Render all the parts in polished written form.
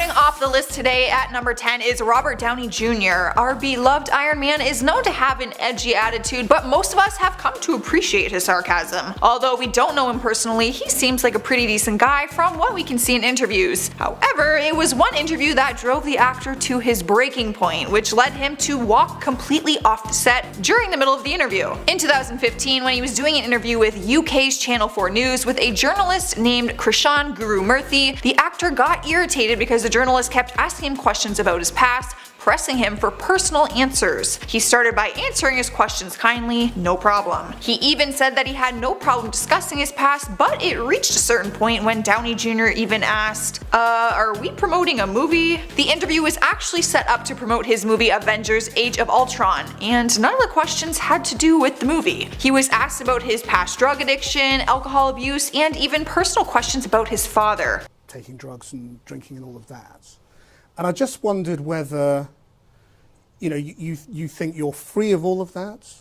Starting off the list today at number 10 is Robert Downey Jr. Our beloved Iron Man is known to have an edgy attitude, but most of us have come to appreciate his sarcasm. Although we don't know him personally, he seems like a pretty decent guy from what we can see in interviews. However, it was one interview that drove the actor to his breaking point, which led him to walk completely off the set during the middle of the interview. In 2015, when he was doing an interview with UK's Channel 4 News with a journalist named Krishan Gurumurthy, the actor got irritated because the journalist kept asking him questions about his past, pressing him for personal answers. He started by answering his questions kindly, no problem. He even said that he had no problem discussing his past, but it reached a certain point when Downey Jr. even asked, are we promoting a movie? The interview was actually set up to promote his movie Avengers Age of Ultron, and none of the questions had to do with the movie. He was asked about his past drug addiction, alcohol abuse, and even personal questions about his father. Taking drugs and drinking and all of that. And I just wondered whether, you know, you think you're free of all of that,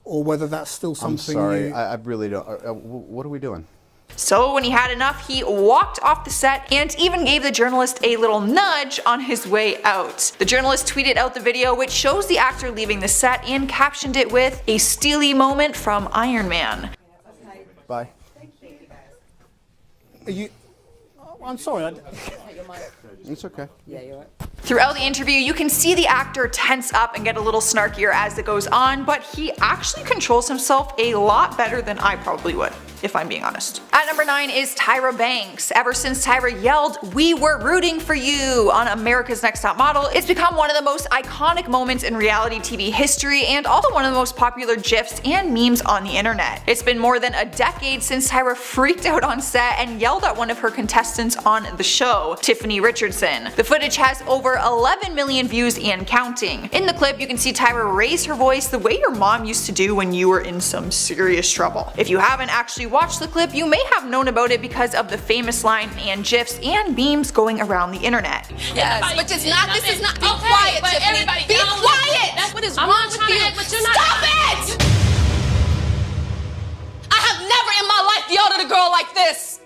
or whether that's still something. I'm sorry, I really don't. What are we doing? So when he had enough, he walked off the set and even gave the journalist a little nudge on his way out. The journalist tweeted out the video, which shows the actor leaving the set, and captioned it with "a steely moment from Iron Man." Bye. Are you? I'm sorry. It's okay. Yeah, you're right. Throughout the interview, you can see the actor tense up and get a little snarkier as it goes on, but he actually controls himself a lot better than I probably would, if I'm being honest. At number 9 is Tyra Banks. Ever since Tyra yelled, "We were rooting for you" on America's Next Top Model, it's become one of the most iconic moments in reality TV history and also one of the most popular GIFs and memes on the internet. It's been more than a decade since Tyra freaked out on set and yelled at one of her contestants on the show, Tiffany Richardson. The footage has over 11 million views and counting. In the clip, you can see Tyra raise her voice the way your mom used to do when you were in some serious trouble. If you haven't actually watched the clip, you may have known about it because of the famous line and GIFs and memes going around the internet. Yes, but it's not, this is not, be quiet, Tiffany, be quiet! That's what is wrong with you. Stop it! I have never in my life yelled at a girl like this.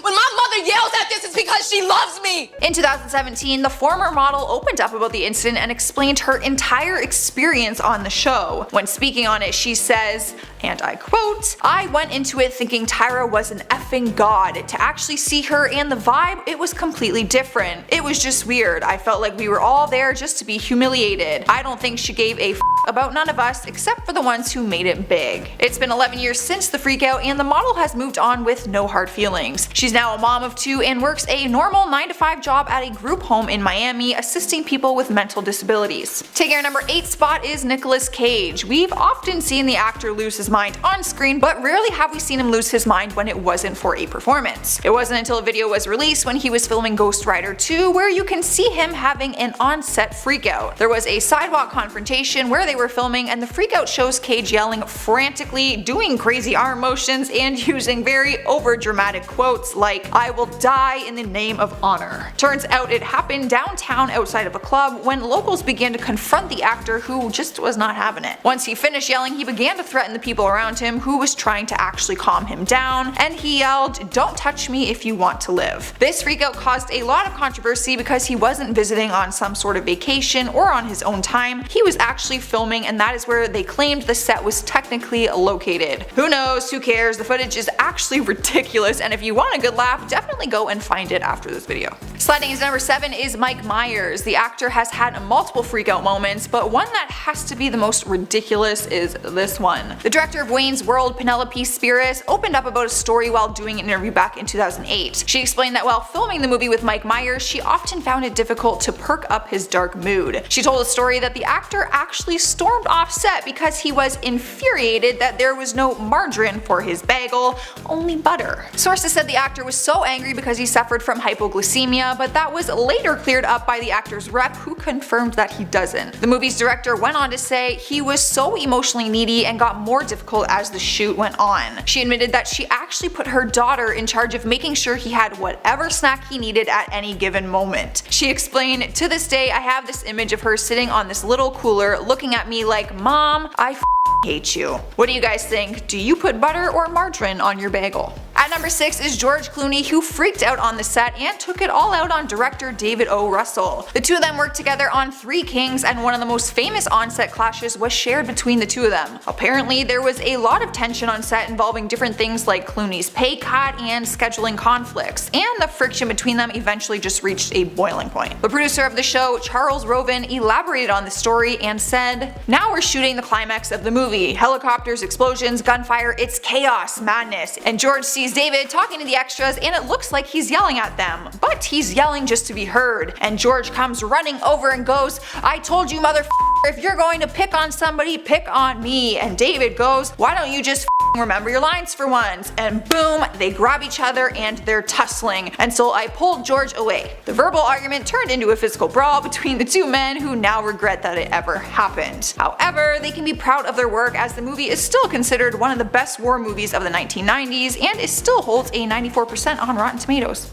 When my mother yells at this, it's because she loves me! In 2017, the former model opened up about the incident and explained her entire experience on the show. When speaking on it, she says, and I quote, "I went into it thinking Tyra was an effing god. To actually see her and the vibe, it was completely different. It was just weird. I felt like we were all there just to be humiliated. I don't think she gave a f about none of us except for the ones who made it big." It's been 11 years since the freakout, and the model has moved on with no hard feelings. She's now a mom of 2 and works a normal 9-to-5 job at a group home in Miami, assisting people with mental disabilities. Taking our number 8 spot is Nicolas Cage. We've often seen the actor lose his mind on screen, but rarely have we seen him lose his mind when it wasn't for a performance. It wasn't until a video was released when he was filming Ghost Rider 2 where you can see him having an on-set freakout. There was a sidewalk confrontation where they were filming, and the freakout shows Cage yelling frantically, doing crazy arm motions, and using very over-dramatic quotes like, "I will die in the name of honor." Turns out it happened downtown outside of a club when locals began to confront the actor, who just was not having it. Once he finished yelling, he began to threaten the people around him, who was trying to actually calm him down, and he yelled, "Don't touch me if you want to live." This freakout caused a lot of controversy because he wasn't visiting on some sort of vacation or on his own time. He was actually filming, and that is where they claimed the set was technically located. Who knows, who cares, the footage is actually ridiculous, and if you want a good laugh, definitely go and find it after this video. Sliding into number 7 is Mike Myers. The actor has had multiple freakout moments, but one that has to be the most ridiculous is this one. The director of Wayne's World, Penelope Spheeris, opened up about a story while doing an interview back in 2008. She explained that while filming the movie with Mike Myers, she often found it difficult to perk up his dark mood. She told a story that the actor actually stormed off set because he was infuriated that there was no margarine for his bagel, only butter. Sources said the actor was so angry because he suffered from hypoglycemia, but that was later cleared up by the actor's rep, who confirmed that he doesn't. The movie's director went on to say he was so emotionally needy and got more difficult as the shoot went on. She admitted that she actually put her daughter in charge of making sure he had whatever snack he needed at any given moment. She explained, "To this day, I have this image of her sitting on this little cooler looking at me like, 'Mom, I hate you.'" What do you guys think? Do you put butter or margarine on your bagel? At number 6 is George Clooney, who freaked out on the set and took it all out on director David O. Russell. The two of them worked together on Three Kings, and one of the most famous on-set clashes was shared between the two of them. Apparently, there was a lot of tension on set involving different things like Clooney's pay cut and scheduling conflicts, and the friction between them eventually just reached a boiling point. The producer of the show, Charles Roven, elaborated on the story and said, "Now we're shooting the climax of the movie. Helicopters, explosions, gunfire, it's chaos, madness. And George sees David talking to the extras and it looks like he's yelling at them. But he's yelling just to be heard. And George comes running over and goes, 'I told you, motherfucker, if you're going to pick on somebody, pick on me.' And David goes, 'Why don't you just remember your lines for once?' And boom, they grab each other and they're tussling, and so I pulled George away. The verbal argument turned into a physical brawl between the two men, who now regret that it ever happened. However, they can be proud of their work, as the movie is still considered one of the best war movies of the 1990s and it still holds a 94% on Rotten Tomatoes.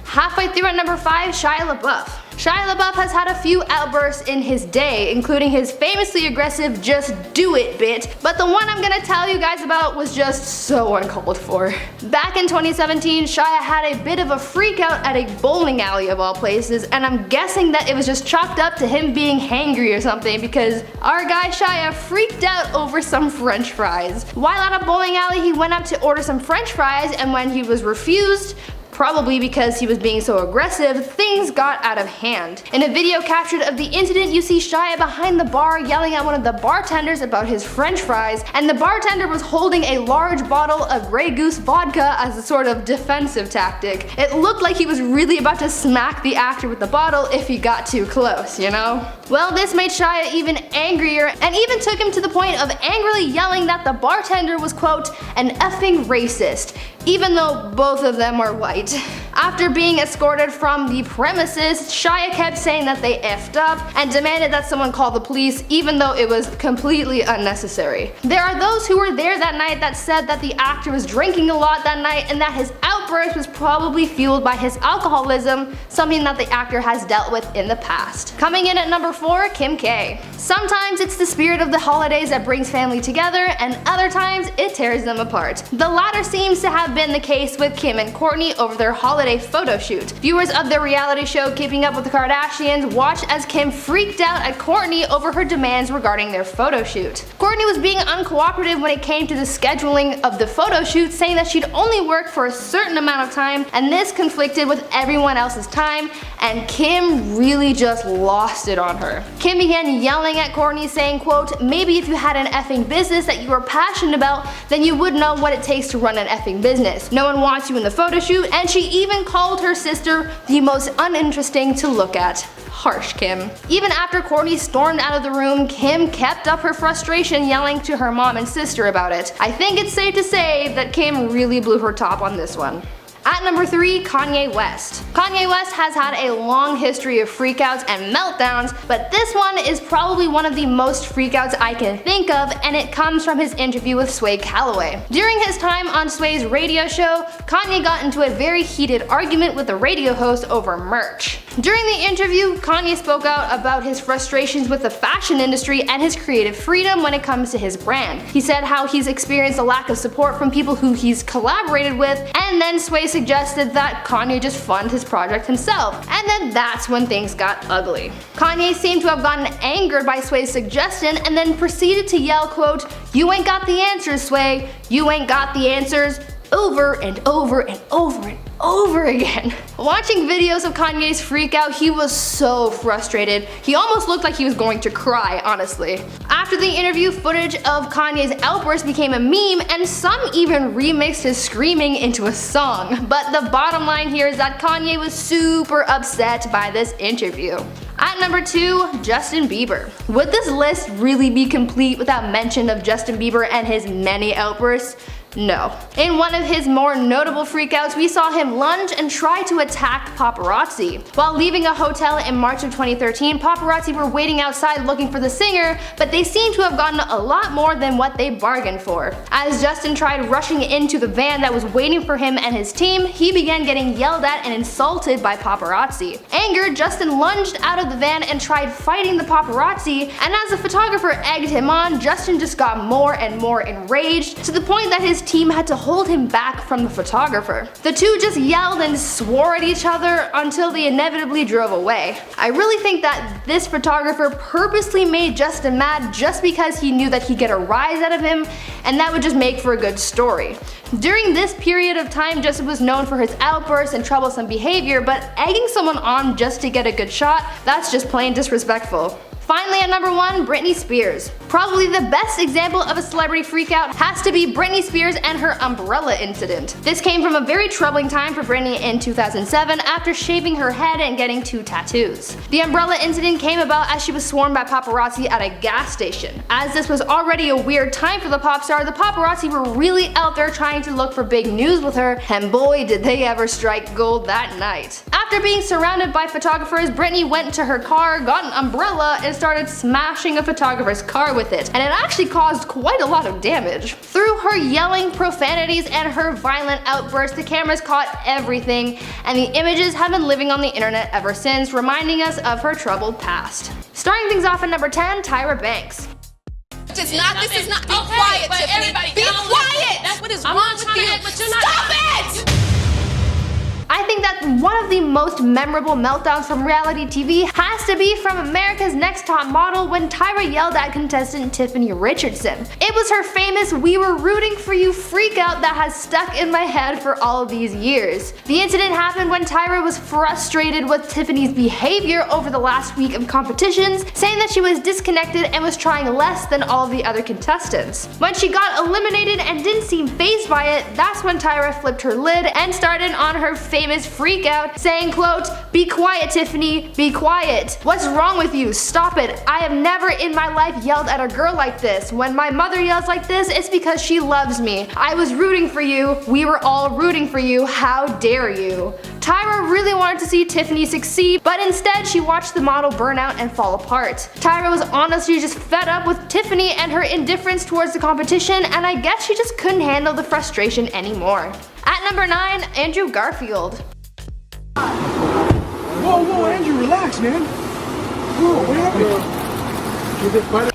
Halfway through at number 5, Shia LaBeouf. Shia LaBeouf has had a few outbursts in his day, including his famously aggressive "just do it" bit, but the one I'm gonna tell you guys about was just so uncalled for. Back in 2017, Shia had a bit of a freak out at a bowling alley of all places, and I'm guessing that it was just chalked up to him being hangry or something, because our guy Shia freaked out over some french fries. While at a bowling alley, he went up to order some french fries, and when he was refused, probably because he was being so aggressive, things got out of hand. In a video captured of the incident, you see Shia behind the bar yelling at one of the bartenders about his french fries, and the bartender was holding a large bottle of Grey Goose vodka as a sort of defensive tactic. It looked like he was really about to smack the actor with the bottle if he got too close, you know? Well, this made Shia even angrier, and even took him to the point of angrily yelling that the bartender was, quote, "an effing racist," even though both of them are white. After being escorted from the premises, Shia kept saying that they effed up and demanded that someone call the police, even though it was completely unnecessary. There are those who were there that night that said that the actor was drinking a lot that night and that his outburst was probably fueled by his alcoholism, something that the actor has dealt with in the past. Coming in at number 4, Kim K. Sometimes it's the spirit of the holidays that brings family together, and other times it tears them apart. The latter seems to have been the case with Kim and Kourtney over their holiday photo shoot. Viewers of their reality show Keeping Up with the Kardashians watched as Kim freaked out at Kourtney over her demands regarding their photo shoot. Kourtney was being uncooperative when it came to the scheduling of the photo shoot, saying that she'd only work for a certain amount of time, and this conflicted with everyone else's time, and Kim really just lost it on her. Kim began yelling at Kourtney, saying, quote, "Maybe if you had an effing business that you were passionate about, then you would know what it takes to run an effing business. No one wants you in the photo shoot," and she even called her sister the most uninteresting to look at. Harsh, Kim. Even after Kourtney stormed out of the room, Kim kept up her frustration, yelling to her mom and sister about it. I think it's safe to say that Kim really blew her top on this one. At number 3, Kanye West. Kanye West has had a long history of freakouts and meltdowns, but this one is probably one of the most freakouts I can think of, and it comes from his interview with Sway Calloway. During his time on Sway's radio show, Kanye got into a very heated argument with the radio host over merch. During the interview, Kanye spoke out about his frustrations with the fashion industry and his creative freedom when it comes to his brand. He said how he's experienced a lack of support from people who he's collaborated with, and then Sway suggested that Kanye just fund his project himself, and then that's when things got ugly. Kanye seemed to have gotten angered by Sway's suggestion and then proceeded to yell, quote, "You ain't got the answers, Sway. You ain't got the answers," over and over and over and over again. Watching videos of Kanye's freakout, he was so frustrated. He almost looked like he was going to cry, honestly. After the interview, footage of Kanye's outburst became a meme, and some even remixed his screaming into a song. But the bottom line here is that Kanye was super upset by this interview. At number 2, Justin Bieber. Would this list really be complete without mention of Justin Bieber and his many outbursts? No. In one of his more notable freakouts, we saw him lunge and try to attack paparazzi. While leaving a hotel in March of 2013, paparazzi were waiting outside looking for the singer, but they seem to have gotten a lot more than what they bargained for. As Justin tried rushing into the van that was waiting for him and his team, he began getting yelled at and insulted by paparazzi. Angered, Justin lunged out of the van and tried fighting the paparazzi, and as the photographer egged him on, Justin just got more and more enraged, to the point that his team had to hold him back from the photographer. The two just yelled and swore at each other until they inevitably drove away. I really think that this photographer purposely made Justin mad just because he knew that he'd get a rise out of him, and that would just make for a good story. During this period of time, Justin was known for his outbursts and troublesome behavior, but egging someone on just to get a good shot, that's just plain disrespectful. Finally, at number 1, Britney Spears. Probably the best example of a celebrity freakout has to be Britney Spears and her umbrella incident. This came from a very troubling time for Britney in 2007 after shaving her head and getting 2 tattoos. The umbrella incident came about as she was swarmed by paparazzi at a gas station. As this was already a weird time for the pop star, the paparazzi were really out there trying to look for big news with her, and boy did they ever strike gold that night. After being surrounded by photographers, Britney went to her car, got an umbrella, and started smashing a photographer's car with it, and it actually caused quite a lot of damage. Through her yelling, profanities, and her violent outbursts, the cameras caught everything, and the images have been living on the internet ever since, reminding us of her troubled past. Starting things off at number 10, Tyra Banks. This is not, be quiet, Tiffany. Be quiet! That's what is wrong with you. Stop it! I think that one of the most memorable meltdowns from reality TV has to be from America's Next Top Model when Tyra yelled at contestant Tiffany Richardson. It was her famous "we were rooting for you" freakout that has stuck in my head for all of these years. The incident happened when Tyra was frustrated with Tiffany's behavior over the last week of competitions, saying that she was disconnected and was trying less than all of the other contestants. When she got eliminated and didn't seem fazed by it, that's when Tyra flipped her lid and started on her famous freakout, saying, quote, "Be quiet, Tiffany, be quiet. What's wrong with you? Stop it. I have never in my life yelled at a girl like this. When my mother yells like this, it's because she loves me. I was rooting for you. We were all rooting for you. How dare you?" Tyra really wanted to see Tiffany succeed, but instead she watched the model burn out and fall apart. Tyra was honestly just fed up with Tiffany and her indifference towards the competition, and I guess she just couldn't handle the frustration anymore. At number 9, Andrew Garfield. Whoa, Andrew, relax, man. Whoa, what happened?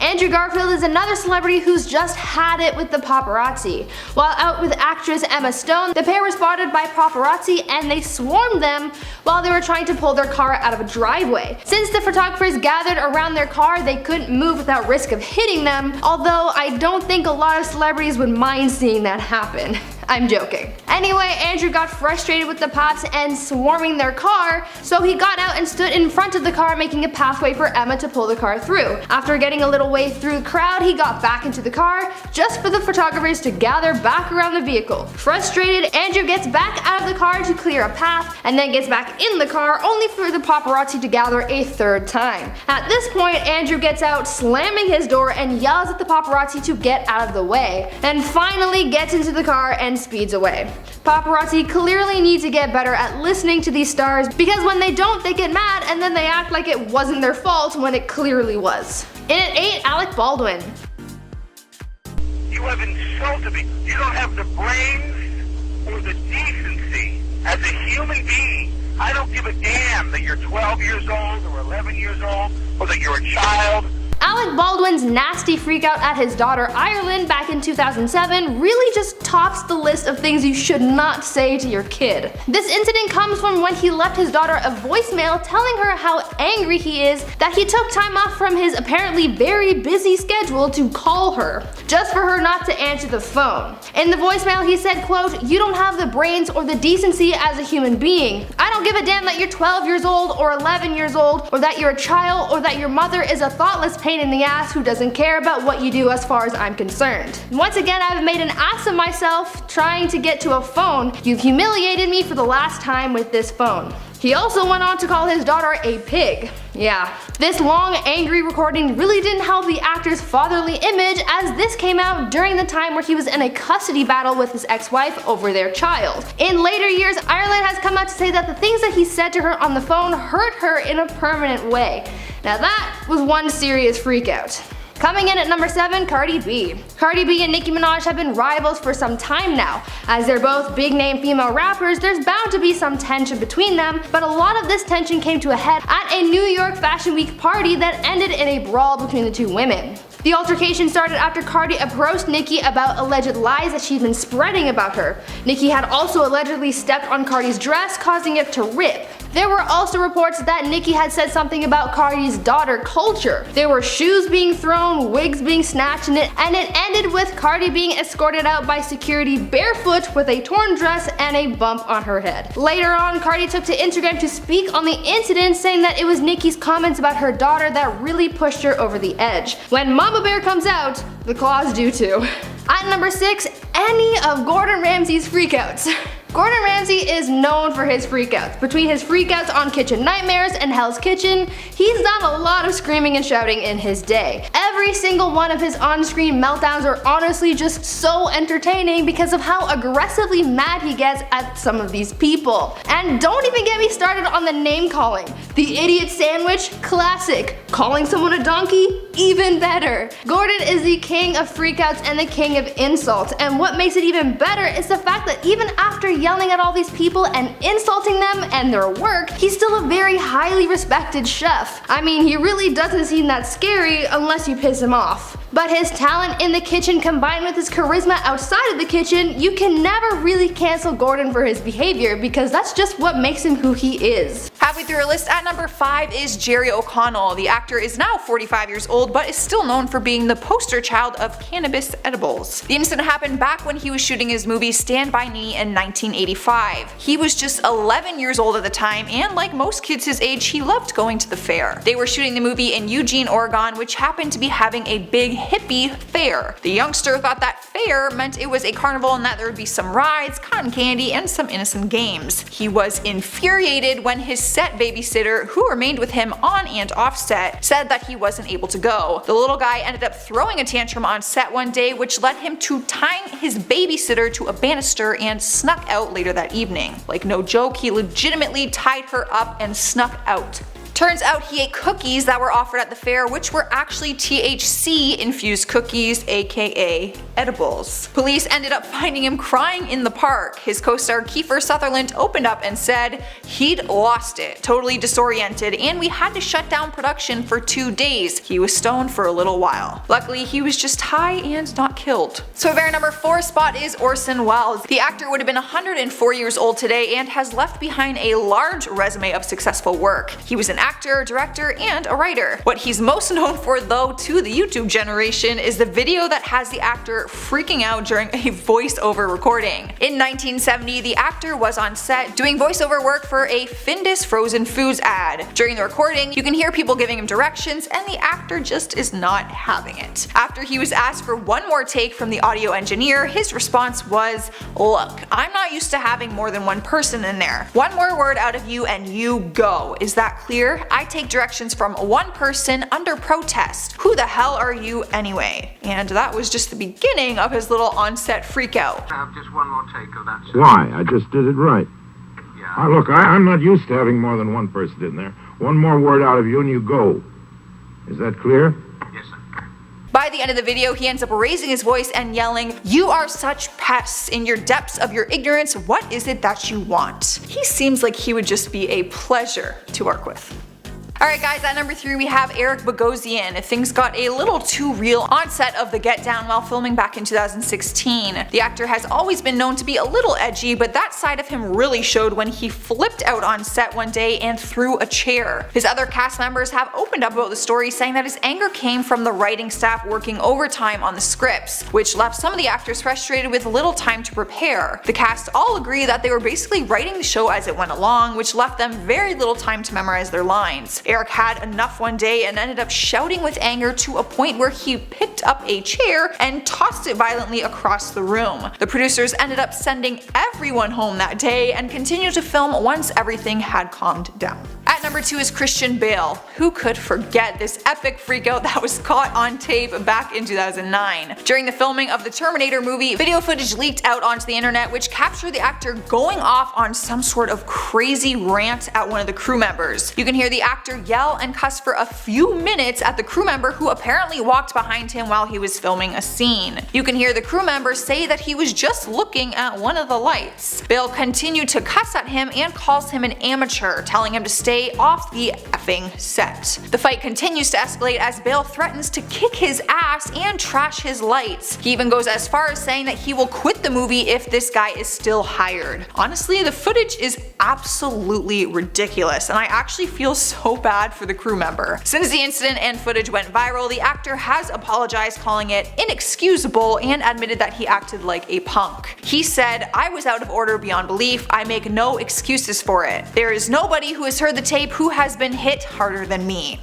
Andrew Garfield is another celebrity who's just had it with the paparazzi. While out with actress Emma Stone, the pair were spotted by paparazzi and they swarmed them while they were trying to pull their car out of a driveway. Since the photographers gathered around their car, they couldn't move without risk of hitting them, although I don't think a lot of celebrities would mind seeing that happen. I'm joking. Anyway, Andrew got frustrated with the paps and swarming their car, so he got out and stood in front of the car, making a pathway for Emma to pull the car through. After getting a little way through the crowd, he got back into the car just for the photographers to gather back around the vehicle. Frustrated, Andrew gets back out of the car to clear a path and then gets back in the car only for the paparazzi to gather a third time. At this point, Andrew gets out, slamming his door, and yells at the paparazzi to get out of the way, and finally gets into the car and speeds away. Paparazzi clearly need to get better at listening to these stars, because when they don't, they get mad and then they act like it wasn't their fault when it clearly was. In at 8, Alec Baldwin. You have insulted me. You don't have the brains or the decency as a human being. I don't give a damn that you're 12 years old or 11 years old or that you're a child. Alec Baldwin's nasty freakout at his daughter Ireland back in 2007 really just tops the list of things you should not say to your kid. This incident comes from when he left his daughter a voicemail telling her how angry he is that he took time off from his apparently very busy schedule to call her, just for her not to answer the phone. In the voicemail he said, quote, "You don't have the brains or the decency as a human being. I don't give a damn that you're 12 years old or 11 years old or that you're a child or that your mother is a thoughtless pain in the ass who doesn't care about what you do as far as I'm concerned. Once again, I've made an ass of myself trying to get to a phone. You've humiliated me for the last time with this phone." He also went on to call his daughter a pig. Yeah, this long, angry recording really didn't help the actor's fatherly image, as this came out during the time where he was in a custody battle with his ex-wife over their child. In later years, Ireland has come out to say that the things that he said to her on the phone hurt her in a permanent way. Now that was one serious freakout. Coming in at number 7, Cardi B. Cardi B and Nicki Minaj have been rivals for some time now. As they're both big name female rappers, there's bound to be some tension between them, but a lot of this tension came to a head at a New York Fashion Week party that ended in a brawl between the two women. The altercation started after Cardi approached Nicki about alleged lies that she'd been spreading about her. Nicki had also allegedly stepped on Cardi's dress, causing it to rip. There were also reports that Nicki had said something about Cardi's daughter culture. There were shoes being thrown, wigs being snatched, and it ended with Cardi being escorted out by security barefoot with a torn dress and a bump on her head. Later on, Cardi took to Instagram to speak on the incident, saying that it was Nicki's comments about her daughter that really pushed her over the edge. When Mama Bear comes out, the claws do too. At number 6, any of Gordon Ramsay's freakouts. Gordon Ramsay is known for his freakouts. Between his freakouts on Kitchen Nightmares and Hell's Kitchen, he's done a lot of screaming and shouting in his day. Every single one of his on-screen meltdowns are honestly just so entertaining because of how aggressively mad he gets at some of these people. And don't even get me started on the name calling. The idiot sandwich, classic. Calling someone a donkey, even better. Gordon is the king of freakouts and the king of insults, and what makes it even better is the fact that even after yelling at all these people and insulting them and their work, he's still a very highly respected chef. I mean, he really doesn't seem that scary unless you piss him off. But his talent in the kitchen combined with his charisma outside of the kitchen, you can never really cancel Gordon for his behavior because that's just what makes him who he is. Halfway through our list at number 5 is Jerry O'Connell. The actor is now 45 years old but is still known for being the poster child of cannabis edibles. The incident happened back when he was shooting his movie Stand By Me in 1985. He was just 11 years old at the time, and like most kids his age, he loved going to the fair. They were shooting the movie in Eugene, Oregon, which happened to be having a big hippie fair. The youngster thought that fair meant it was a carnival and that there would be some rides, cotton candy, and some innocent games. He was infuriated when his set babysitter, who remained with him on and off set, said that he wasn't able to go. The little guy ended up throwing a tantrum on set one day, which led him to tying his babysitter to a banister and snuck out later that evening. Like no joke, he legitimately tied her up and snuck out. Turns out he ate cookies that were offered at the fair, which were actually THC infused cookies, aka edibles. Police ended up finding him crying in the park. His co-star Kiefer Sutherland opened up and said he'd lost it, totally disoriented, and we had to shut down production for 2 days. He was stoned for a little while. Luckily, he was just high and not killed. So our very number 4 spot is Orson Welles. The actor would have been 104 years old today and has left behind a large resume of successful work. He was an actor, director, and a writer. What he's most known for though to the YouTube generation is the video that has the actor freaking out during a voiceover recording. In 1970, the actor was on set doing voiceover work for a Findus frozen foods ad. During the recording, you can hear people giving him directions and the actor just is not having it. After he was asked for one more take from the audio engineer, his response was, "Look, I'm not used to having more than one person in there. One more word out of you and you go. Is that clear? I take directions from one person under protest. Who the hell are you anyway?" And that was just the beginning of his little on-set freakout. I have just one more take of that. Why? I just did it right. Yeah. Look, I'm not used to having more than one person in there. One more word out of you and you go. Is that clear? Yes, sir. By the end of the video, he ends up raising his voice and yelling, "You are such pests. In your depths of your ignorance, what is it that you want?" He seems like he would just be a pleasure to work with. Alright guys, at number 3 we have Eric Bogosian. Things got a little too real on set of The Get Down while filming back in 2016. The actor has always been known to be a little edgy, but that side of him really showed when he flipped out on set one day and threw a chair. His other cast members have opened up about the story, saying that his anger came from the writing staff working overtime on the scripts, which left some of the actors frustrated with little time to prepare. The cast all agree that they were basically writing the show as it went along, which left them very little time to memorize their lines. Eric had enough one day and ended up shouting with anger to a point where he picked up a chair and tossed it violently across the room. The producers ended up sending everyone home that day and continued to film once everything had calmed down. At number 2 is Christian Bale. Who could forget this epic freakout that was caught on tape back in 2009? During the filming of the Terminator movie, video footage leaked out onto the internet which captured the actor going off on some sort of crazy rant at one of the crew members. You can hear the actor yell and cuss for a few minutes at the crew member who apparently walked behind him while he was filming a scene. You can hear the crew member say that he was just looking at one of the lights. Bale continued to cuss at him and calls him an amateur, telling him to stay day off the effing set. The fight continues to escalate as Bale threatens to kick his ass and trash his lights. He even goes as far as saying that he will quit the movie if this guy is still hired. Honestly, the footage is absolutely ridiculous, and I actually feel so bad for the crew member. Since the incident and footage went viral, the actor has apologized, calling it inexcusable, and admitted that he acted like a punk. He said, "I was out of order beyond belief. I make no excuses for it. There is nobody who has heard the tape who has been hit harder than me."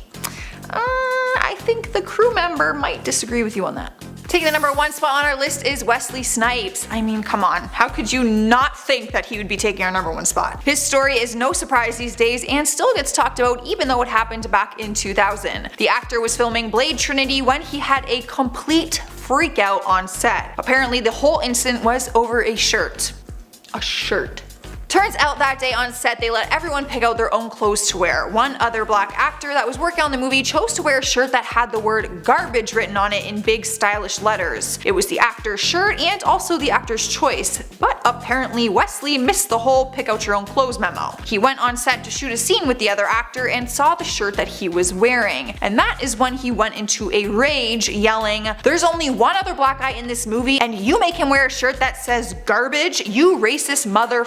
I think the crew member might disagree with you on that. Taking the number 1 spot on our list is Wesley Snipes. I mean, come on, how could you not think that he would be taking our number 1 spot? His story is no surprise these days and still gets talked about even though it happened back in 2000. The actor was filming Blade Trinity when he had a complete freak out on set. Apparently the whole incident was over a shirt. A shirt. Turns out that day on set they let everyone pick out their own clothes to wear. One other black actor that was working on the movie chose to wear a shirt that had the word garbage written on it in big stylish letters. It was the actor's shirt and also the actor's choice, but apparently Wesley missed the whole pick out your own clothes memo. He went on set to shoot a scene with the other actor and saw the shirt that he was wearing, and that is when he went into a rage, yelling, "There's only one other black guy in this movie and you make him wear a shirt that says garbage, you racist mother."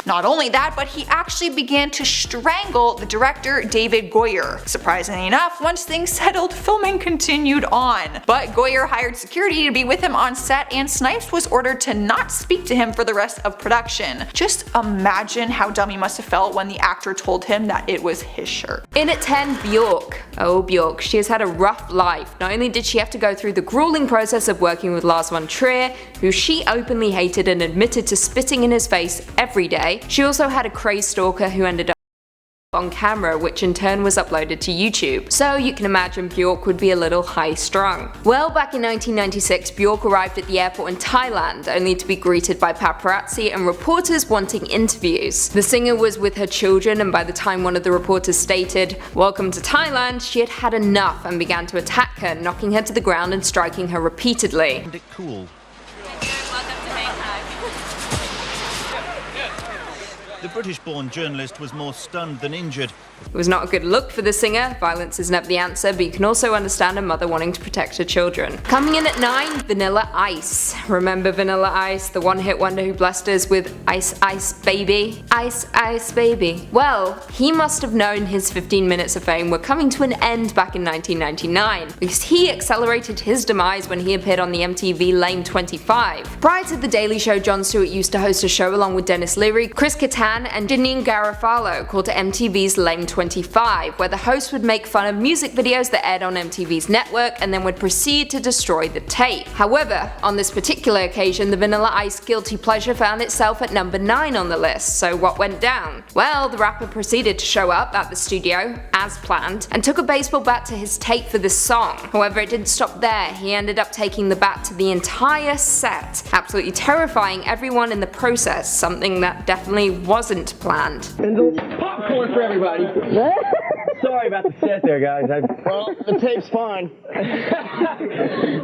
Not only that, but he actually began to strangle the director David Goyer. Surprisingly enough, once things settled, filming continued on. But Goyer hired security to be with him on set, and Snipes was ordered to not speak to him for the rest of production. Just imagine how dumb he must have felt when the actor told him that it was his shirt. In at 10, Bjork. Oh, Bjork, she has had a rough life. Not only did she have to go through the grueling process of working with Lars von Trier, who she openly hated and admitted to spitting in his face every day, she also had a crazed stalker who ended up on camera, which in turn was uploaded to YouTube. So you can imagine Bjork would be a little high-strung. Well, back in 1996, Bjork arrived at the airport in Thailand, only to be greeted by paparazzi and reporters wanting interviews. The singer was with her children, and by the time one of the reporters stated, "Welcome to Thailand," she had had enough and began to attack her, knocking her to the ground and striking her repeatedly. Cool. The British-born journalist was more stunned than injured. It was not a good look for the singer. Violence is never the answer, but you can also understand a mother wanting to protect her children. Coming in at 9, Vanilla Ice. Remember Vanilla Ice, the one-hit wonder who blessed us with Ice Ice Baby? Ice Ice Baby. Well, he must have known his 15 minutes of fame were coming to an end back in 1999, because he accelerated his demise when he appeared on the MTV Lame 25. Prior to The Daily Show, Jon Stewart used to host a show along with Dennis Leary, Chris Kattan, and Janine Garofalo called MTV's Lame 25, where the host would make fun of music videos that aired on MTV's network and then would proceed to destroy the tape. However, on this particular occasion, the Vanilla Ice guilty pleasure found itself at number 9 on the list, so what went down? Well, the rapper proceeded to show up at the studio, as planned, and took a baseball bat to his tape for this song. However, it didn't stop there. He ended up taking the bat to the entire set, absolutely terrifying everyone in the process, something that definitely wasn't planned. Popcorn for everybody. Sorry about the set there, guys. Well, the tape's fine.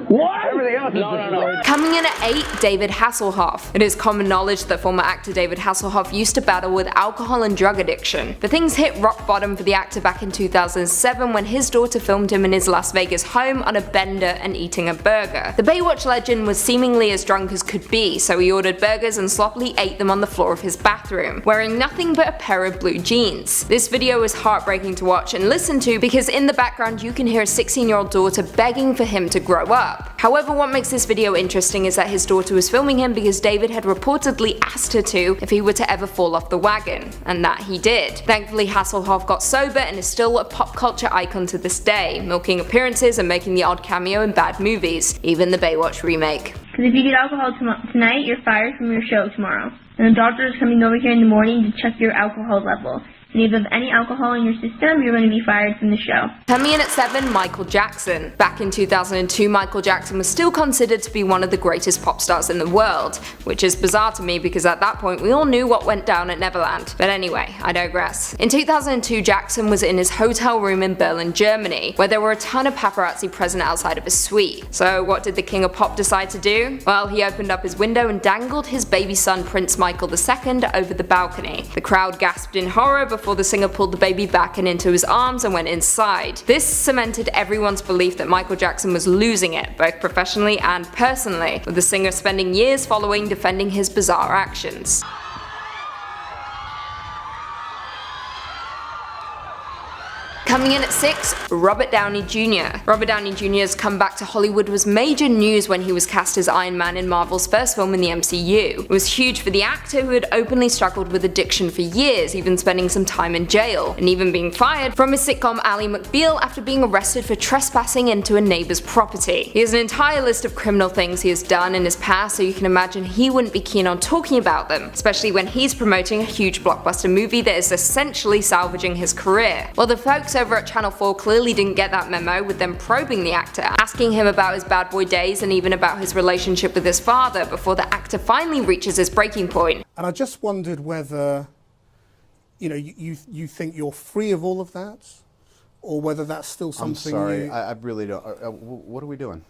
What? Everything else is no. Coming in at 8, David Hasselhoff. It is common knowledge that former actor David Hasselhoff used to battle with alcohol and drug addiction. But things hit rock bottom for the actor back in 2007 when his daughter filmed him in his Las Vegas home on a bender and eating a burger. The Baywatch legend was seemingly as drunk as could be, so he ordered burgers and sloppily ate them on the floor of his bathroom, wearing nothing but a pair of blue jeans. This video is heartbreaking to watch and listen to because in the background you can hear a 16-year-old daughter begging for him to grow up. However, what makes this video interesting is that his daughter was filming him because David had reportedly asked her to if he were to ever fall off the wagon, and that he did. Thankfully, Hasselhoff got sober and is still a pop culture icon to this day, milking appearances and making the odd cameo in bad movies, even the Baywatch remake. Because if you get alcohol tonight, you're fired from your show tomorrow. And the doctor is coming over here in the morning to check your alcohol level. And if you have any alcohol in your system, you're going to be fired from the show. Coming in at 7, Michael Jackson. Back in 2002, Michael Jackson was still considered to be one of the greatest pop stars in the world, which is bizarre to me because at that point we all knew what went down at Neverland. But anyway, I digress. In 2002, Jackson was in his hotel room in Berlin, Germany, where there were a ton of paparazzi present outside of his suite. So what did the King of Pop decide to do? Well, he opened up his window and dangled his baby son Prince Michael II over the balcony. The crowd gasped in horror before before the singer pulled the baby back and into his arms and went inside. This cemented everyone's belief that Michael Jackson was losing it, both professionally and personally, with the singer spending years following defending his bizarre actions. Coming in at 6, Robert Downey Jr. Robert Downey Jr.'s comeback to Hollywood was major news when he was cast as Iron Man in Marvel's first film in the MCU. It was huge for the actor who had openly struggled with addiction for years, even spending some time in jail, and even being fired from his sitcom Ally McBeal after being arrested for trespassing into a neighbor's property. He has an entire list of criminal things he has done in his past, so you can imagine he wouldn't be keen on talking about them, especially when he's promoting a huge blockbuster movie that is essentially salvaging his career. While the folks over at Channel 4 clearly didn't get that memo, with them probing the actor, asking him about his bad boy days and even about his relationship with his father before the actor finally reaches his breaking point. And I just wondered whether, you think you're free of all of that, or whether that's still something. I'm sorry, I really don't. What are we doing?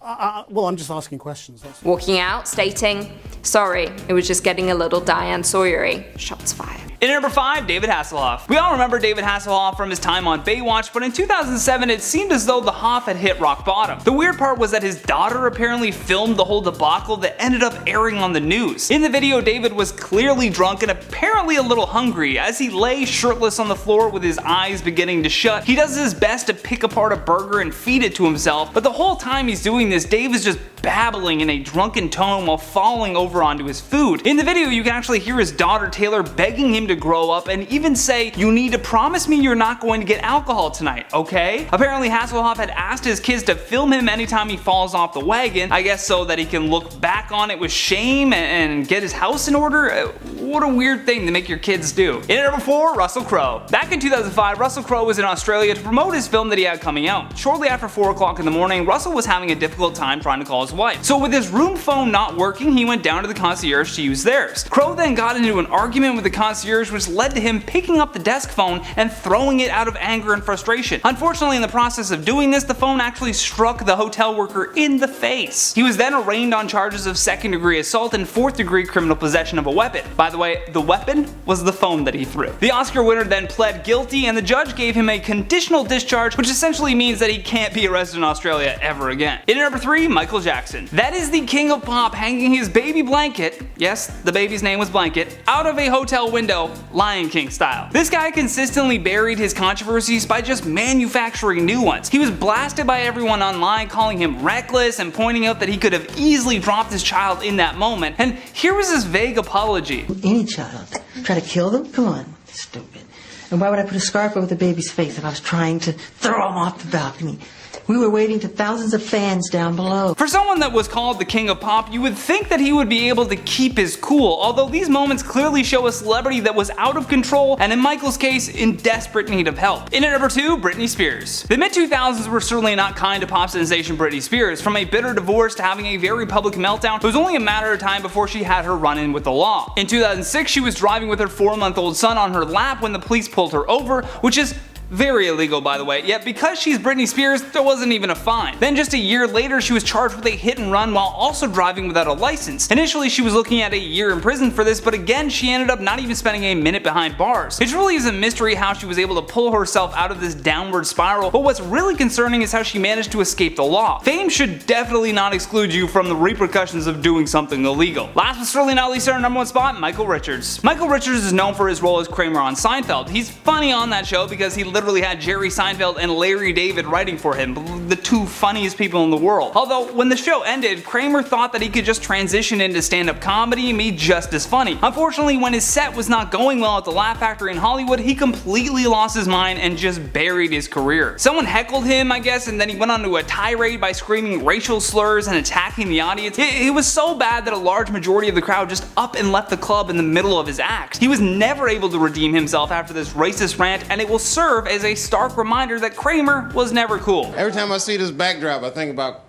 Well, I'm just asking questions. Walking out, stating, "Sorry, it was just getting a little Diane Sawyer-y." Shots fired. In at number 5, David Hasselhoff. We all remember David Hasselhoff from his time on Baywatch, but in 2007 it seemed as though the Hoff had hit rock bottom. The weird part was that his daughter apparently filmed the whole debacle that ended up airing on the news. In the video, David was clearly drunk and apparently a little hungry. As he lay shirtless on the floor with his eyes beginning to shut, he does his best to pick apart a burger and feed it to himself, but the whole time he's doing this, Dave is just babbling in a drunken tone while falling over onto his food. In the video, you can actually hear his daughter Taylor begging him to grow up and even say, "You need to promise me you're not going to get alcohol tonight, okay?" Apparently Hasselhoff had asked his kids to film him anytime he falls off the wagon, I guess so that he can look back on it with shame and get his house in order. What a weird thing to make your kids do. In at number 4, Russell Crowe. Back in 2005, Russell Crowe was in Australia to promote his film that he had coming out. Shortly after 4 o'clock in the morning, Russell was having a difficult time trying to call his wife. So with his room phone not working, he went down to the concierge to use theirs. Crowe then got into an argument with the concierge, which led to him picking up the desk phone and throwing it out of anger and frustration. Unfortunately, in the process of doing this, the phone actually struck the hotel worker in the face. He was then arraigned on charges of 2nd-degree assault and 4th-degree criminal possession of a weapon. By the way, the weapon was the phone that he threw. The Oscar winner then pled guilty, and the judge gave him a conditional discharge, which essentially means that he can't be arrested in Australia ever again. In at number 3, Michael Jackson. That is the king of pop hanging his baby blanket, yes, the baby's name was Blanket, out of a hotel window, Lion King style. This guy consistently buried his controversies by just manufacturing new ones. He was blasted by everyone online, calling him reckless and pointing out that he could have easily dropped his child in that moment, and here was his vague apology. Any child. Try to kill them? Come on, stupid. And why would I put a scarf over the baby's face if I was trying to throw him off the balcony? We were waiting to thousands of fans down below. For someone that was called the king of pop, you would think that he would be able to keep his cool, although these moments clearly show a celebrity that was out of control and in Michael's case, in desperate need of help. In at number 2, Britney Spears. The mid-2000s were certainly not kind to pop sensation Britney Spears. From a bitter divorce to having a very public meltdown, it was only a matter of time before she had her run-in with the law. In 2006, she was driving with her 4-month-old son on her lap when the police pulled her over, which is very illegal, by the way, yet because she's Britney Spears, there wasn't even a fine. Then just a year later, she was charged with a hit and run while also driving without a license. Initially, she was looking at a year in prison for this, but again, she ended up not even spending a minute behind bars. It really is a mystery how she was able to pull herself out of this downward spiral, but what's really concerning is how she managed to escape the law. Fame should definitely not exclude you from the repercussions of doing something illegal. Last but certainly not least, our number 1 spot, Michael Richards. Michael Richards is known for his role as Kramer on Seinfeld. He's funny on that show because he literally had Jerry Seinfeld and Larry David writing for him, the 2 funniest people in the world. Although, when the show ended, Kramer thought that he could just transition into stand-up comedy and be just as funny. Unfortunately, when his set was not going well at the Laugh Factory in Hollywood, he completely lost his mind and just buried his career. Someone heckled him, I guess, and then he went on to a tirade by screaming racial slurs and attacking the audience. It was so bad that a large majority of the crowd just up and left the club in the middle of his act. He was never able to redeem himself after this racist rant, and it will serve as a stark reminder that Kramer was never cool. Every time I see this backdrop, I think about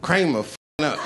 Kramer f***ing up.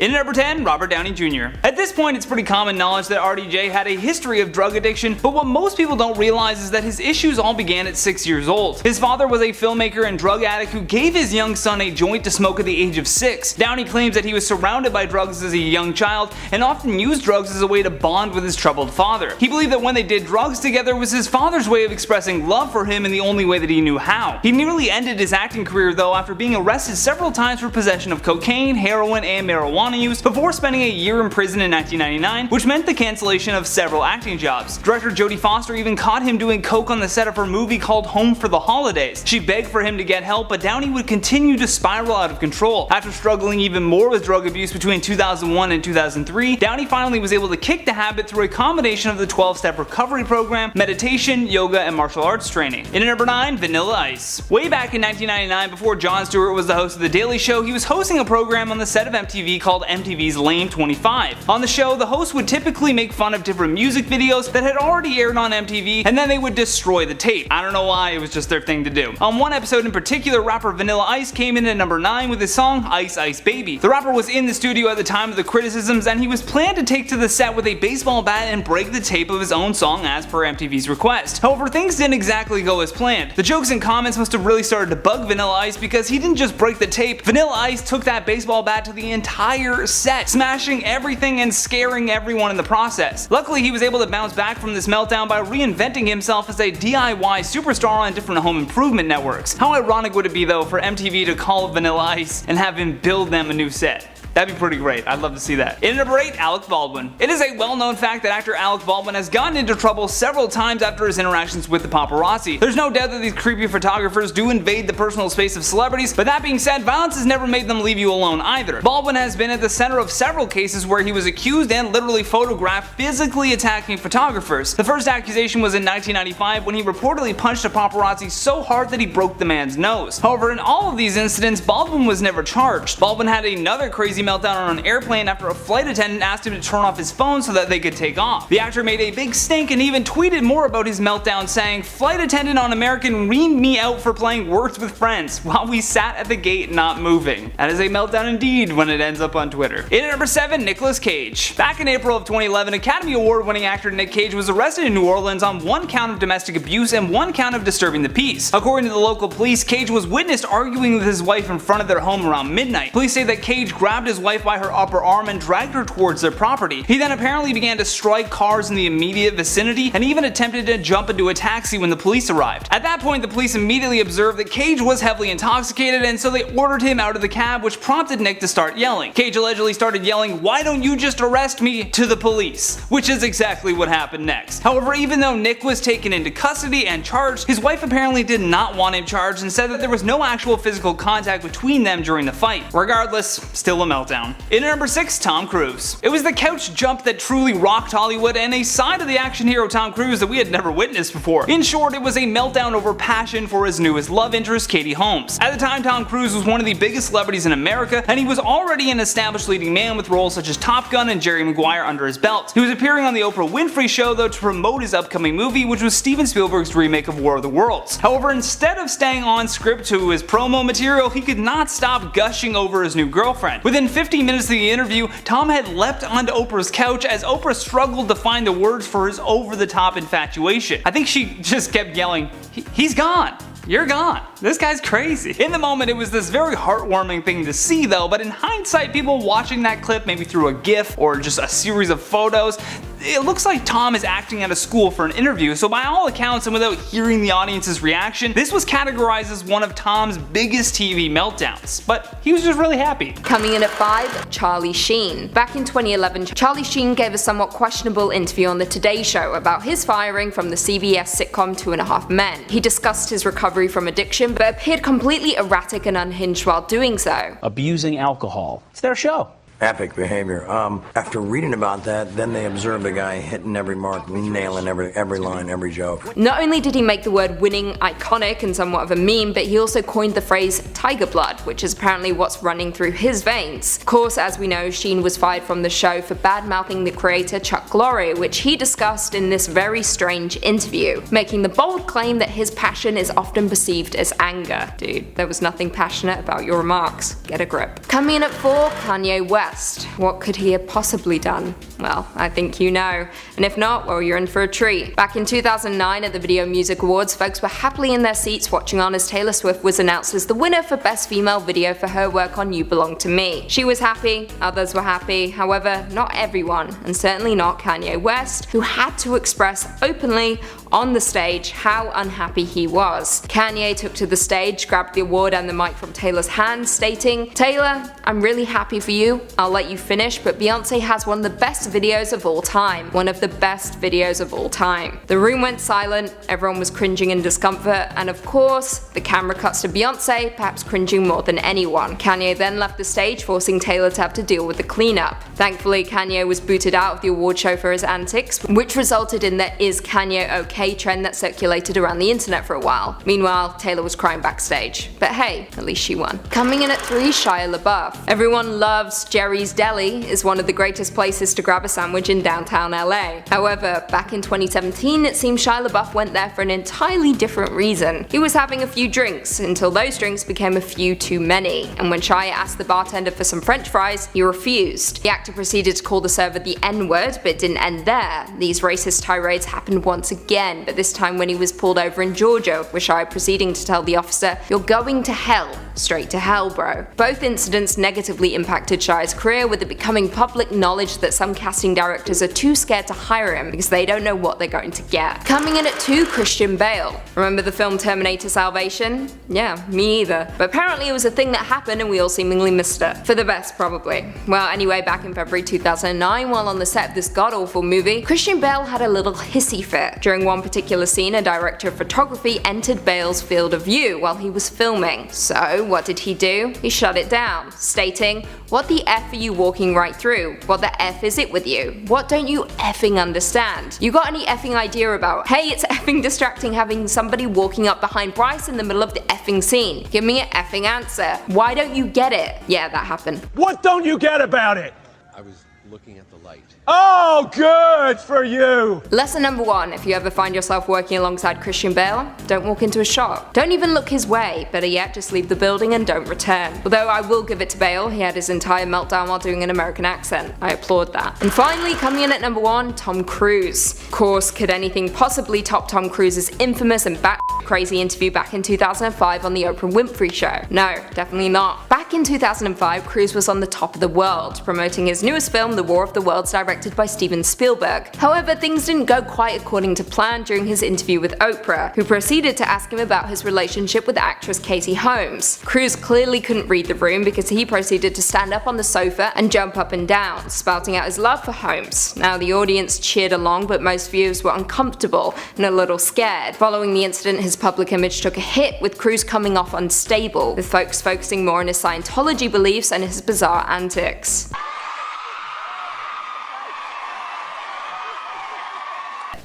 In at number 10, Robert Downey Jr. At this point, it's pretty common knowledge that RDJ had a history of drug addiction, but what most people don't realize is that his issues all began at 6 years old. His father was a filmmaker and drug addict who gave his young son a joint to smoke at the age of 6. Downey claims that he was surrounded by drugs as a young child and often used drugs as a way to bond with his troubled father. He believed that when they did drugs together was his father's way of expressing love for him in the only way that he knew how. He nearly ended his acting career though after being arrested several times for possession of cocaine, heroin, and marijuana use before spending a year in prison in 1999, which meant the cancellation of several acting jobs. Director Jodie Foster even caught him doing coke on the set of her movie called Home for the Holidays. She begged for him to get help, but Downey would continue to spiral out of control. After struggling even more with drug abuse between 2001 and 2003, Downey finally was able to kick the habit through a combination of the 12-step recovery program, meditation, yoga, and martial arts training. In at number 9, Vanilla Ice. Way back in 1999, before Jon Stewart was the host of The Daily Show, he was hosting a program on the set of MTV called MTV's Lame 25. On the show, the host would typically make fun of different music videos that had already aired on MTV, and then they would destroy the tape. I don't know why, it was just their thing to do. On one episode in particular, rapper Vanilla Ice came in at number 9 with his song Ice Ice Baby. The rapper was in the studio at the time of the criticisms, and he was planned to take to the set with a baseball bat and break the tape of his own song as per MTV's request. However, things didn't exactly go as planned. The jokes and comments must have really started to bug Vanilla Ice because he didn't just break the tape. Vanilla Ice took that baseball bat to the entire set, smashing everything and scaring everyone in the process. Luckily, he was able to bounce back from this meltdown by reinventing himself as a DIY superstar on different home improvement networks. How ironic would it be though for MTV to call Vanilla Ice and have him build them a new set? That'd be pretty great. I'd love to see that. In at number 8, Alec Baldwin. It is a well-known fact that actor Alec Baldwin has gotten into trouble several times after his interactions with the paparazzi. There's no doubt that these creepy photographers do invade the personal space of celebrities, but that being said, violence has never made them leave you alone either. Baldwin has been at the center of several cases where he was accused and literally photographed physically attacking photographers. The first accusation was in 1995 when he reportedly punched a paparazzi so hard that he broke the man's nose. However, in all of these incidents, Baldwin was never charged. Baldwin had another crazy meltdown on an airplane after a flight attendant asked him to turn off his phone so that they could take off. The actor made a big stink and even tweeted more about his meltdown, saying, "Flight attendant on American reamed me out for playing Words with Friends while we sat at the gate not moving." That is a meltdown indeed when it ends up on Twitter. In at number 7, Nicolas Cage. Back in April of 2011, Academy Award winning actor Nick Cage was arrested in New Orleans on 1 count of domestic abuse and 1 count of disturbing the peace. According to the local police, Cage was witnessed arguing with his wife in front of their home around midnight. Police say that Cage grabbed his wife by her upper arm and dragged her towards their property. He then apparently began to strike cars in the immediate vicinity and even attempted to jump into a taxi when the police arrived. At that point, the police immediately observed that Cage was heavily intoxicated, and so they ordered him out of the cab, which prompted Nick to start yelling. Cage allegedly started yelling, "Why don't you just arrest me?" to the police, which is exactly what happened next. However, even though Nick was taken into custody and charged, his wife apparently did not want him charged and said that there was no actual physical contact between them during the fight. Regardless, still a meltdown. In number 6, Tom Cruise. It was the couch jump that truly rocked Hollywood and a side of the action hero Tom Cruise that we had never witnessed before. In short, it was a meltdown over passion for his newest love interest, Katie Holmes. At the time, Tom Cruise was one of the biggest celebrities in America, and he was already an established leading man with roles such as Top Gun and Jerry Maguire under his belt. He was appearing on the Oprah Winfrey Show though to promote his upcoming movie, which was Steven Spielberg's remake of War of the Worlds. However, instead of staying on script to his promo material, he could not stop gushing over his new girlfriend. Within 15 minutes of the interview, Tom had leapt onto Oprah's couch as Oprah struggled to find the words for his over-the-top infatuation. I think she just kept yelling, "He's gone. You're gone. This guy's crazy." In the moment, it was this very heartwarming thing to see though, but in hindsight, people watching that clip, maybe through a GIF or just a series of photos, it looks like Tom is acting at a school for an interview, so by all accounts and without hearing the audience's reaction, this was categorized as one of Tom's biggest TV meltdowns, but he was just really happy. Coming in at 5, Charlie Sheen. Back in 2011, Charlie Sheen gave a somewhat questionable interview on The Today Show about his firing from the CBS sitcom 2.5 Men. He discussed his recovery from addiction, but appeared completely erratic and unhinged while doing so. Abusing alcohol. It's their show. Epic behavior. After reading about that, then they observed the guy hitting every mark, nailing every line, every joke. Not only did he make the word winning iconic and somewhat of a meme, but he also coined the phrase tiger blood, which is apparently what's running through his veins. Of course, as we know, Sheen was fired from the show for bad-mouthing the creator Chuck glory, which he discussed in this very strange interview, making the bold claim that his passion is often perceived as anger. Dude, there was nothing passionate about your remarks. Get a grip. Coming in at 4, Kanye West. What could he have possibly done? Well, I think you know. And if not, well, you're in for a treat. Back in 2009 at the Video Music Awards, folks were happily in their seats watching on as Taylor Swift was announced as the winner for Best Female Video for her work on You Belong to Me. She was happy, others were happy, however, not everyone, and certainly not Kanye West, who had to express openly on the stage how unhappy he was. Kanye took to the stage, grabbed the award and the mic from Taylor's hand, stating, "Taylor, I'm really happy for you, I'll let you finish, but Beyonce has one of the best videos of all time. One of the best videos of all time." The room went silent, everyone was cringing in discomfort, and of course, the camera cuts to Beyonce, perhaps cringing more than anyone. Kanye then left the stage, forcing Taylor to have to deal with the cleanup. Thankfully, Kanye was booted out of the award show for his antics, which resulted in the "Is Kanye okay?" trend that circulated around the internet for a while. Meanwhile, Taylor was crying backstage. But hey, at least she won. Coming in at 3, Shia LaBeouf. Everyone loves Jerry's Deli, is one of the greatest places to grab a sandwich in downtown LA. However, back in 2017, it seems Shia LaBeouf went there for an entirely different reason. He was having a few drinks, until those drinks became a few too many, and when Shia asked the bartender for some french fries, he refused. The actor proceeded to call the server the N-word, but didn't end there. These racist tirades happened once again, but this time when he was pulled over in Georgia, with Shia proceeding to tell the officer, "You're going to hell. Straight to hell, bro." Both incidents negatively impacted Shia's career, with it becoming public knowledge that some casting directors are too scared to hire him because they don't know what they're going to get. Coming in at 2, Christian Bale. Remember the film Terminator Salvation? Yeah, me either. But apparently it was a thing that happened and we all seemingly missed it. For the best, probably. Well, anyway, back in February 2009, while on the set of this god-awful movie, Christian Bale had a little hissy fit. During one particular scene, a director of photography entered Bale's field of view while he was filming. So, what did he do? He shut it down, stating, "What the F are you walking right through? What the F is it with you? What don't you effing understand? You got any effing idea about, hey, it's effing distracting having somebody walking up behind Bryce in the middle of the effing scene? Give me an effing answer. Why don't you get it?" Yeah, that happened. What don't you get about it? I was looking at the light. Oh, good for you! Lesson number 1, if you ever find yourself working alongside Christian Bale, don't walk into a shot. Don't even look his way, better yet just leave the building and don't return. Although I will give it to Bale, he had his entire meltdown while doing an American accent. I applaud that. And finally, coming in at number 1, Tom Cruise. Of course, could anything possibly top Tom Cruise's infamous and crazy interview back in 2005 on the Oprah Winfrey Show? No, definitely not. Back in 2005, Cruise was on the top of the world, promoting his newest film, The War of the Worlds, directed by Steven Spielberg. However, things didn't go quite according to plan during his interview with Oprah, who proceeded to ask him about his relationship with actress Katie Holmes. Cruise clearly couldn't read the room because he proceeded to stand up on the sofa and jump up and down, spouting out his love for Holmes. Now, the audience cheered along, but most viewers were uncomfortable and a little scared. Following the incident, his public image took a hit, with Cruise coming off unstable, with folks focusing more on his Scientology beliefs and his bizarre antics.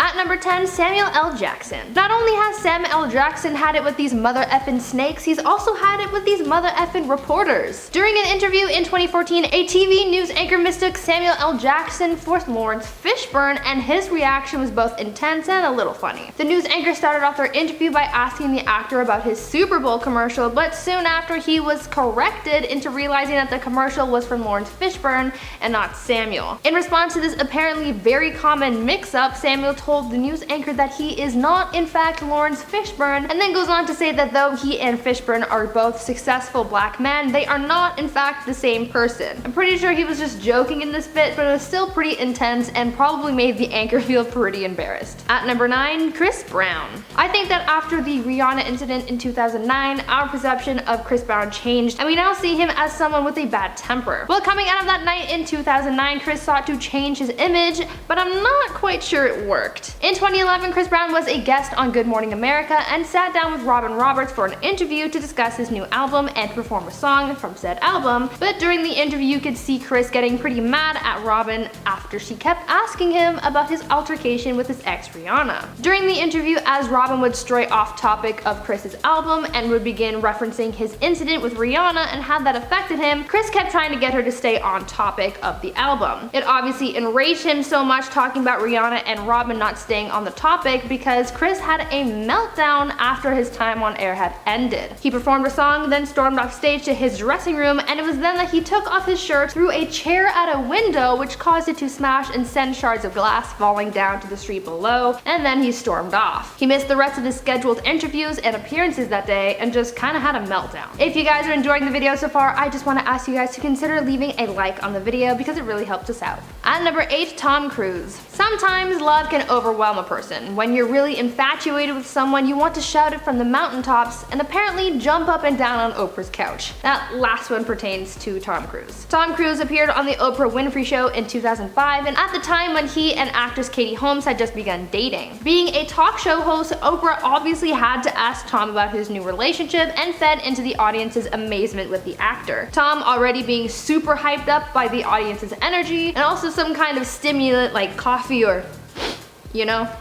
At number 10, Samuel L. Jackson. Not only has Sam L. Jackson had it with these mother effing snakes, he's also had it with these mother effing reporters. During an interview in 2014, a TV news anchor mistook Samuel L. Jackson for Lawrence Fishburne, and his reaction was both intense and a little funny. The news anchor started off their interview by asking the actor about his Super Bowl commercial, but soon after he was corrected into realizing that the commercial was from Lawrence Fishburne and not Samuel. In response to this apparently very common mix-up, Samuel told the news anchor that he is not in fact Lawrence Fishburne, and then goes on to say that though he and Fishburne are both successful black men, they are not in fact the same person. I'm pretty sure he was just joking in this bit, but it was still pretty intense and probably made the anchor feel pretty embarrassed. At number 9, Chris Brown. I think that after the Rihanna incident in 2009, our perception of Chris Brown changed, and we now see him as someone with a bad temper. Well, coming out of that night in 2009, Chris sought to change his image, but I'm not quite sure it worked. night. In 2011, Chris Brown was a guest on Good Morning America and sat down with Robin Roberts for an interview to discuss his new album and perform a song from said album, but during the interview you could see Chris getting pretty mad at Robin after she kept asking him about his altercation with his ex Rihanna. During the interview, as Robin would stray off topic of Chris's album and would begin referencing his incident with Rihanna and how that affected him, Chris kept trying to get her to stay on topic of the album. It obviously enraged him so much talking about Rihanna and Robin not staying on the topic because Chris had a meltdown after his time on air had ended. He performed a song, then stormed off stage to his dressing room, and it was then that he took off his shirt, threw a chair at a window, which caused it to smash and send shards of glass falling down to the street below, and then he stormed off. He missed the rest of his scheduled interviews and appearances that day and just kinda had a meltdown. If you guys are enjoying the video so far, I just want to ask you guys to consider leaving a like on the video because it really helps us out. At number 8, Tom Cruise. Sometimes love can overwhelm a person. When you're really infatuated with someone, you want to shout it from the mountaintops and apparently jump up and down on Oprah's couch. That last one pertains to Tom Cruise. Tom Cruise appeared on the Oprah Winfrey Show in 2005, and at the time when he and actress Katie Holmes had just begun dating. Being a talk show host, Oprah obviously had to ask Tom about his new relationship and fed into the audience's amazement with the actor. Tom already being super hyped up by the audience's energy and also some kind of stimulant like coffee or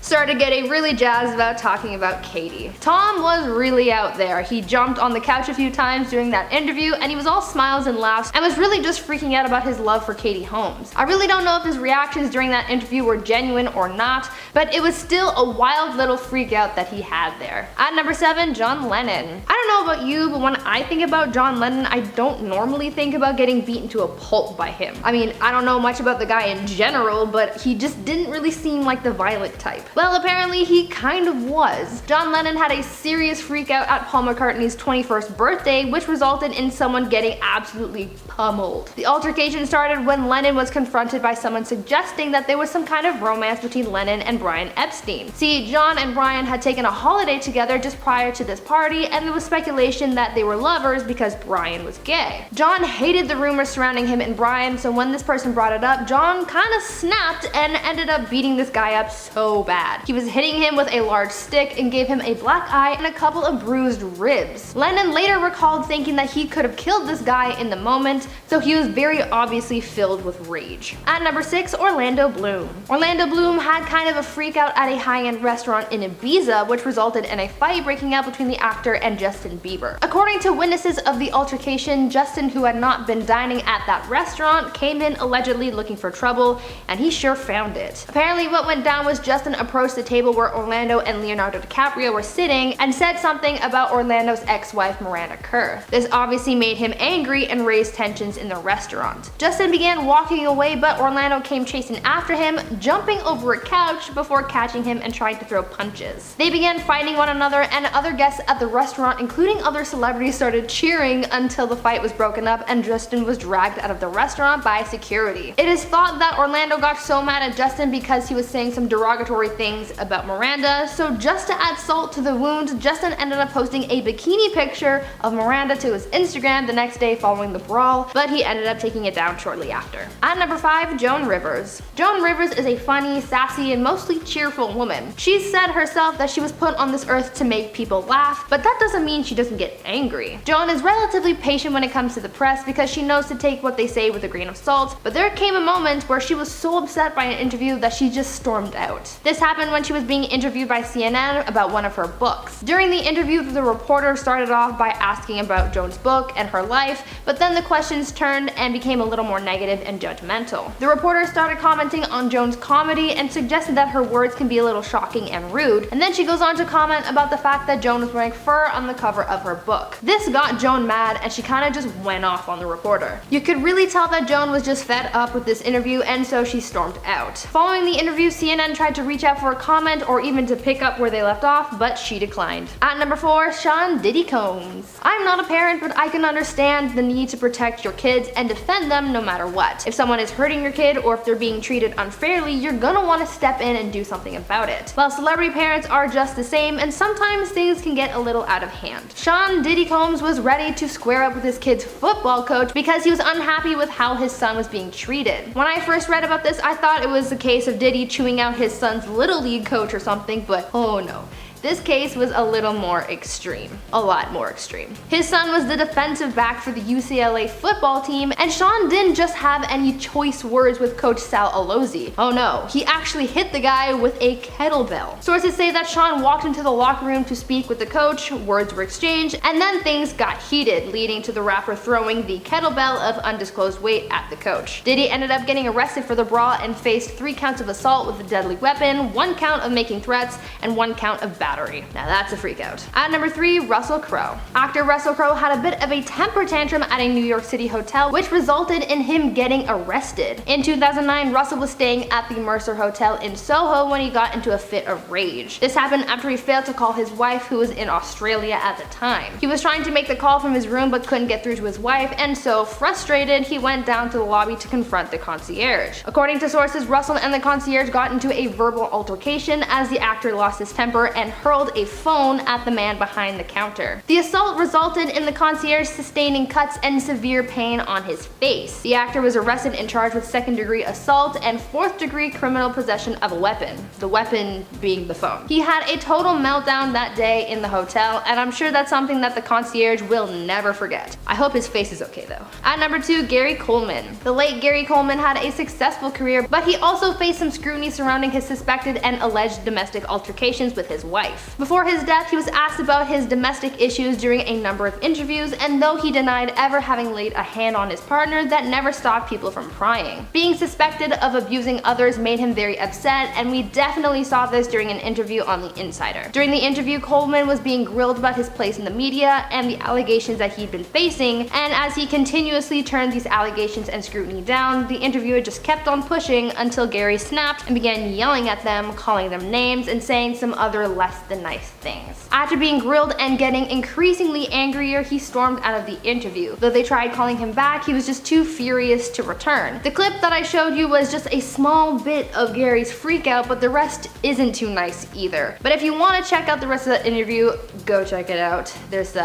started getting really jazzed about talking about Katie. Tom was really out there. He jumped on the couch a few times during that interview and he was all smiles and laughs and was really just freaking out about his love for Katie Holmes. I really don't know if his reactions during that interview were genuine or not, but it was still a wild little freak out that he had there. At number 7, John Lennon. I don't know about you, but when I think about John Lennon, I don't normally think about getting beaten to a pulp by him. I mean, I don't know much about the guy in general, but he just didn't really seem like the violent type. Well, apparently he kind of was. John Lennon had a serious freak out at Paul McCartney's 21st birthday, which resulted in someone getting absolutely pummeled. The altercation started when Lennon was confronted by someone suggesting that there was some kind of romance between Lennon and Brian Epstein. See, John and Brian had taken a holiday together just prior to this party, and there was speculation that they were lovers because Brian was gay. John hated the rumors surrounding him and Brian, so when this person brought it up, John kind of snapped and ended up beating this guy up so bad. He was hitting him with a large stick and gave him a black eye and a couple of bruised ribs. Lennon later recalled thinking that he could have killed this guy in the moment, so he was very obviously filled with rage. At number 6, Orlando Bloom. Orlando Bloom had kind of a freak out at a high-end restaurant in Ibiza, which resulted in a fight breaking out between the actor and Justin Bieber. According to witnesses of the altercation, Justin, who had not been dining at that restaurant, came in allegedly looking for trouble, and he sure found it. Apparently what went down was Justin approached the table where Orlando and Leonardo DiCaprio were sitting and said something about Orlando's ex-wife Miranda Kerr. This obviously made him angry and raised tensions in the restaurant. Justin began walking away, but Orlando came chasing after him, jumping over a couch before catching him and trying to throw punches. They began fighting one another, and other guests at the restaurant, including other celebrities, started cheering until the fight was broken up and Justin was dragged out of the restaurant by security. It is thought that Orlando got so mad at Justin because he was saying some derogatory things about Miranda, so just to add salt to the wound, Justin ended up posting a bikini picture of Miranda to his Instagram the next day following the brawl, but he ended up taking it down shortly after. At number 5, Joan Rivers. Joan Rivers is a funny, sassy, and mostly cheerful woman. She said herself that she was put on this earth to make people laugh, but that doesn't mean she doesn't get angry. Joan is relatively patient when it comes to the press because she knows to take what they say with a grain of salt, but there came a moment where she was so upset by an interview that she just stormed out. This happened when she was being interviewed by CNN about one of her books. During the interview, the reporter started off by asking about Joan's book and her life, but then the questions turned and became a little more negative and judgmental. The reporter started commenting on Joan's comedy and suggested that her words can be a little shocking and rude, and then she goes on to comment about the fact that Joan was wearing fur on the cover of her book. This got Joan mad and she kinda just went off on the reporter. You could really tell that Joan was just fed up with this interview, and so she stormed out. Following the interview, CNN tried to reach out for a comment or even to pick up where they left off, but she declined. At number 4, Sean Diddy Combs. I'm not a parent, but I can understand the need to protect your kids and defend them no matter what. If someone is hurting your kid or if they're being treated unfairly, you're gonna want to step in and do something about it. Well, celebrity parents are just the same, and sometimes things can get a little out of hand. Sean Diddy Combs was ready to square up with his kid's football coach because he was unhappy with how his son was being treated. When I first read about this, I thought it was the case of Diddy chewing out his son's little league coach or something, but oh no. This case was a little more extreme. A lot more extreme. His son was the defensive back for the UCLA football team, and Sean didn't just have any choice words with Coach Sal Alozzi. Oh no, he actually hit the guy with a kettlebell. Sources say that Sean walked into the locker room to speak with the coach, words were exchanged, and then things got heated, leading to the rapper throwing the kettlebell of undisclosed weight at the coach. Diddy ended up getting arrested for the brawl and faced 3 counts of assault with a deadly weapon, 1 count of making threats, and 1 count of battery. Now that's a freak out. At number 3, Russell Crowe. Actor Russell Crowe had a bit of a temper tantrum at a New York City hotel, which resulted in him getting arrested. In 2009, Russell was staying at the Mercer Hotel in Soho when he got into a fit of rage. This happened after he failed to call his wife, who was in Australia at the time. He was trying to make the call from his room but couldn't get through to his wife, and so frustrated, he went down to the lobby to confront the concierge. According to sources, Russell and the concierge got into a verbal altercation as the actor lost his temper and hurled a phone at the man behind the counter. The assault resulted in the concierge sustaining cuts and severe pain on his face. The actor was arrested and charged with 2nd-degree assault and 4th-degree criminal possession of a weapon, the weapon being the phone. He had a total meltdown that day in the hotel, and I'm sure that's something that the concierge will never forget. I hope his face is okay though. At number 2, Gary Coleman. The late Gary Coleman had a successful career, but he also faced some scrutiny surrounding his suspected and alleged domestic altercations with his wife. Before his death, he was asked about his domestic issues during a number of interviews, and though he denied ever having laid a hand on his partner, that never stopped people from prying. Being suspected of abusing others made him very upset, and we definitely saw this during an interview on The Insider. During the interview, Coleman was being grilled about his place in the media and the allegations that he'd been facing, and as he continuously turned these allegations and scrutiny down, the interviewer just kept on pushing until Gary snapped and began yelling at them, calling them names, and saying some other less than nice things. After being grilled and getting increasingly angrier, he stormed out of the interview. Though they tried calling him back, he was just too furious to return. The clip that I showed you was just a small bit of Gary's freakout, but the rest isn't too nice either. But if you want to check out the rest of that interview, go check it out. There's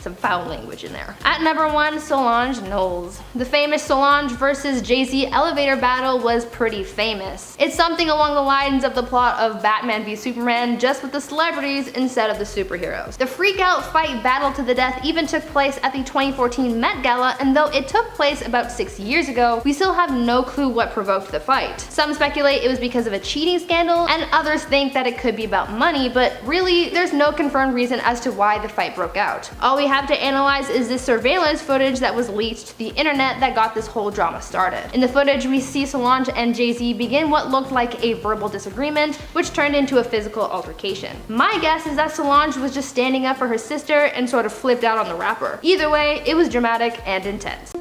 some foul language in there. At number 1, Solange Knowles. The famous Solange versus Jay-Z elevator battle was pretty famous. It's something along the lines of the plot of Batman v Superman, just with the celebrities instead of the superheroes. The freakout fight battle to the death even took place at the 2014 Met Gala, and though it took place about 6 years ago, we still have no clue what provoked the fight. Some speculate it was because of a cheating scandal, and others think that it could be about money, but really, there's no confirmed reason as to why the fight broke out. All we have to analyze is this surveillance footage that was leaked to the internet that got this whole drama started. In the footage, we see Solange and Jay-Z begin what looked like a verbal disagreement, which turned into a physical altercation. My guess is that Solange was just standing up for her sister and sort of flipped out on the rapper. Either way, it was dramatic and intense.